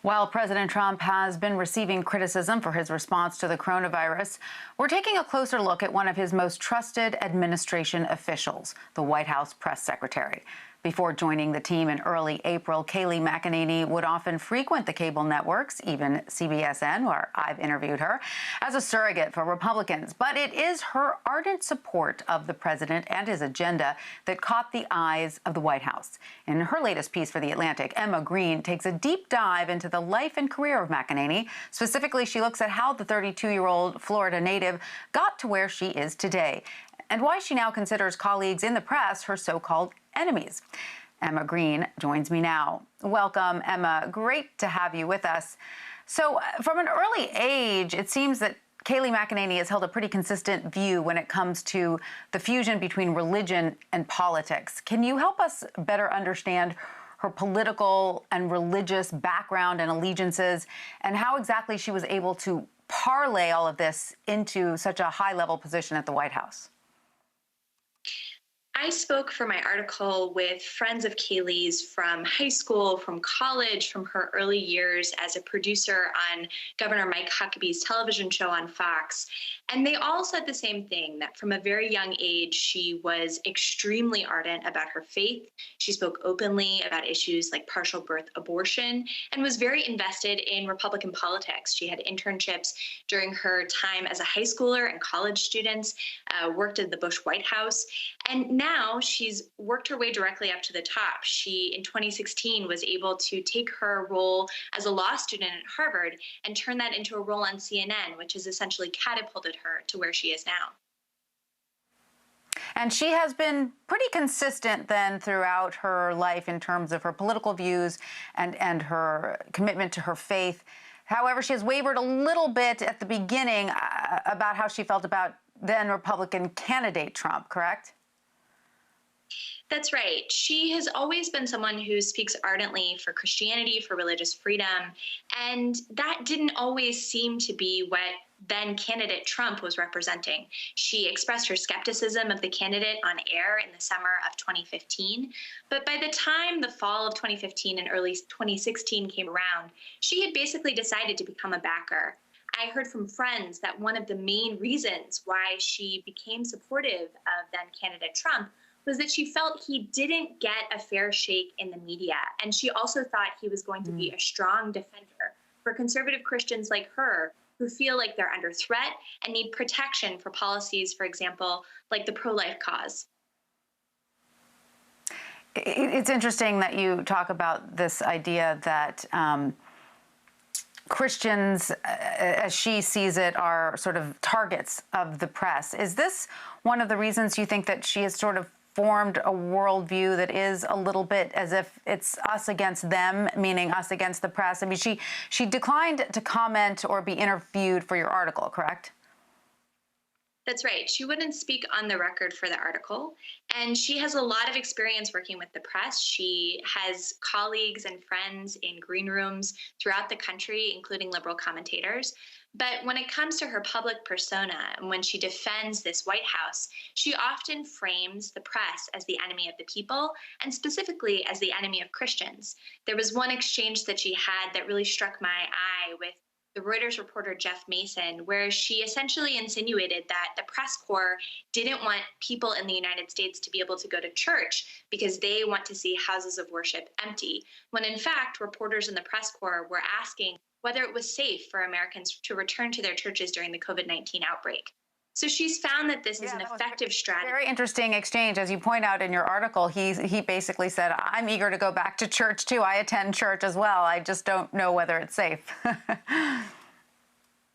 While President Trump has been receiving criticism for his response to the coronavirus, we're taking a closer look at one of his most trusted administration officials, the White House press secretary. Before joining the team in early April, Kayleigh McEnany would often frequent the cable networks, even CBSN, where I've interviewed her, as a surrogate for Republicans. But it is her ardent support of the president and his agenda that caught the eyes of the White House. In her latest piece for The Atlantic, Emma Green takes a deep dive into the life and career of McEnany. Specifically, she looks at how the 32-year-old Florida native got to where she is today, and why she now considers colleagues in the press her so-called enemies. Emma Green joins me now. Welcome, Emma. Great to have you with us. So from an early age, it seems that Kayleigh McEnany has held a pretty consistent view when it comes to the fusion between religion and politics. Can you help us better understand her political and religious background and allegiances, and how exactly she was able to parlay all of this into such a high-level position at the White House? I spoke for my article with friends of Kayleigh's from high school, from college, from her early years as a producer on Governor Mike Huckabee's television show on Fox. And they all said the same thing, that from a very young age, she was extremely ardent about her faith. She spoke openly about issues like partial birth abortion and was very invested in Republican politics. She had internships during her time as a high schooler and college students, worked at the Bush White House, and now she's worked her way directly up to the top. She, in 2016, was able to take her role as a law student at Harvard and turn that into a role on CNN, which has essentially catapulted her to where she is now. And she has been pretty consistent then throughout her life in terms of her political views and her commitment to her faith. However, she has wavered a little bit at the beginning about how she felt about then Republican candidate Trump, correct? That's right. She has always been someone who speaks ardently for Christianity, for religious freedom, and that didn't always seem to be what then candidate Trump was representing. She expressed her skepticism of the candidate on air in the summer of 2015, but by the time the fall of 2015 and early 2016 came around, she had basically decided to become a backer. I heard from friends that one of the main reasons why she became supportive of then candidate Trump was that she felt he didn't get a fair shake in the media. And she also thought he was going to be a strong defender for conservative Christians like her who feel like they're under threat and need protection for policies, for example, like the pro-life cause. It's interesting that you talk about this idea that Christians, as she sees it, are sort of targets of the press. Is this one of the reasons you think that she has sort of formed a worldview that is a little bit as if it's us against them, meaning us against the press? I mean, she declined to comment or be interviewed for your article, correct? That's right. She wouldn't speak on the record for the article, and she has a lot of experience working with the press. She has colleagues and friends in green rooms throughout the country, including liberal commentators. But when it comes to her public persona and when she defends this White House, she often frames the press as the enemy of the people and specifically as the enemy of Christians. There was one exchange that she had that really struck my eye with the Reuters reporter Jeff Mason, where she essentially insinuated that the press corps didn't want people in the United States to be able to go to church because they want to see houses of worship empty, when in fact reporters in the press corps were asking whether it was safe for Americans to return to their churches during the COVID-19 outbreak. So she's found that this is an effective strategy. Very interesting exchange. As you point out in your article, he basically said, I'm eager to go back to church too. I attend church as well. I just don't know whether it's safe.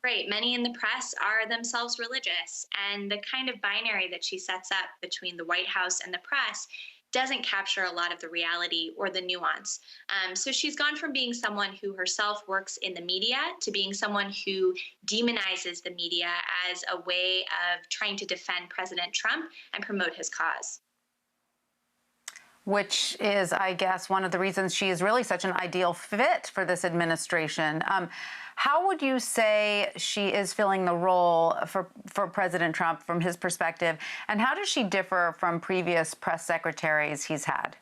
Right. Many in the press are themselves religious, and the kind of binary that she sets up between the White House and the press doesn't capture a lot of the reality or the nuance. So she's gone from being someone who herself works in the media to being someone who demonizes the media as a way of trying to defend President Trump and promote his cause. Which is, I guess, one of the reasons she is really such an ideal fit for this administration. How would you say she is filling the role for President Trump from his perspective? And how does she differ from previous press secretaries he's had?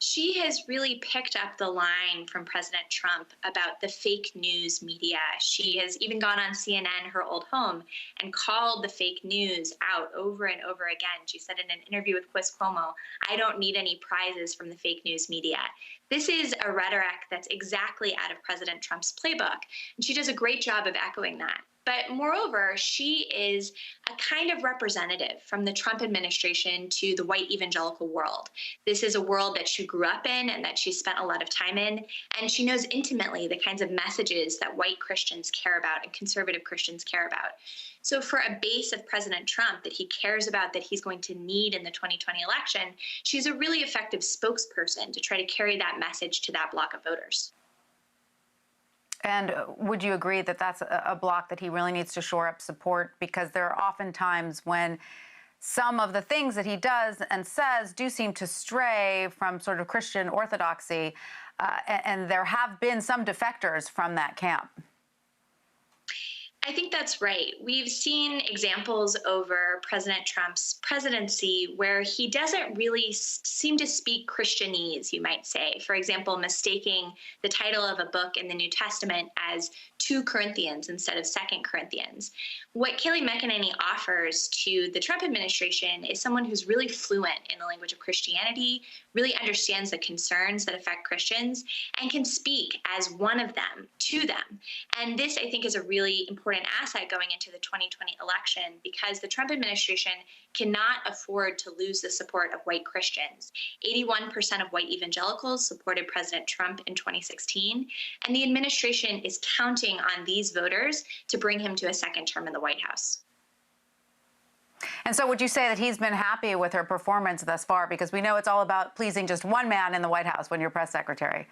She has really picked up the line from President Trump about the fake news media. She has even gone on CNN, her old home, and called the fake news out over and over again. She said in an interview with Chris Cuomo, "I don't need any prizes from the fake news media." This is a rhetoric that's exactly out of President Trump's playbook, and she does a great job of echoing that. But moreover, she is a kind of representative from the Trump administration to the white evangelical world. This is a world that she grew up in and that she spent a lot of time in, and she knows intimately the kinds of messages that white Christians care about and conservative Christians care about. So for a base of President Trump that he cares about, that he's going to need in the 2020 election, she's a really effective spokesperson to try to carry that message to that block of voters. And would you agree that that's a block that he really needs to shore up support? Because there are often times when some of the things that he does and says do seem to stray from sort of Christian orthodoxy, and there have been some defectors from that camp. I think that's right. We've seen examples over President Trump's presidency where he doesn't really seem to speak Christianese, you might say. For example, mistaking the title of a book in the New Testament as 2 Corinthians instead of 2 Corinthians. What Kayleigh McEnany offers to the Trump administration is someone who's really fluent in the language of Christianity, really understands the concerns that affect Christians, and can speak as one of them to them. And this, I think, is a really important asset going into the 2020 election, because the Trump administration cannot afford to lose the support of white Christians. 81% of white evangelicals supported President Trump in 2016, and the administration is counting on these voters to bring him to a second term in the White House. And so would you say that he's been happy with her performance thus far? Because we know it's all about pleasing just one man in the White House when you're press secretary.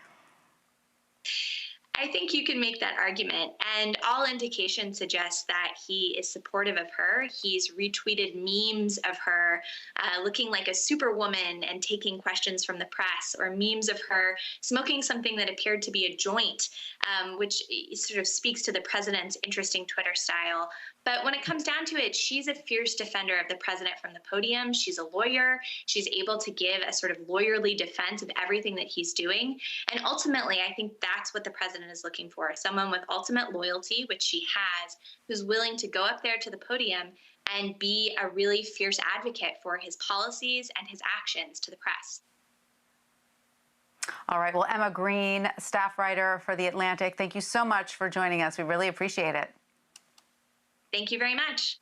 I think you can make that argument, and all indications suggest that he is supportive of her. He's retweeted memes of her looking like a superwoman and taking questions from the press, or memes of her smoking something that appeared to be a joint, which sort of speaks to the president's interesting Twitter style. But when it comes down to it, she's a fierce defender of the president from the podium. She's a lawyer. She's able to give a sort of lawyerly defense of everything that he's doing. And ultimately, I think that's what the president is looking for, someone with ultimate loyalty, which she has, who's willing to go up there to the podium and be a really fierce advocate for his policies and his actions to the press. All right. Well, Emma Green, staff writer for The Atlantic, thank you so much for joining us. We really appreciate it. Thank you very much.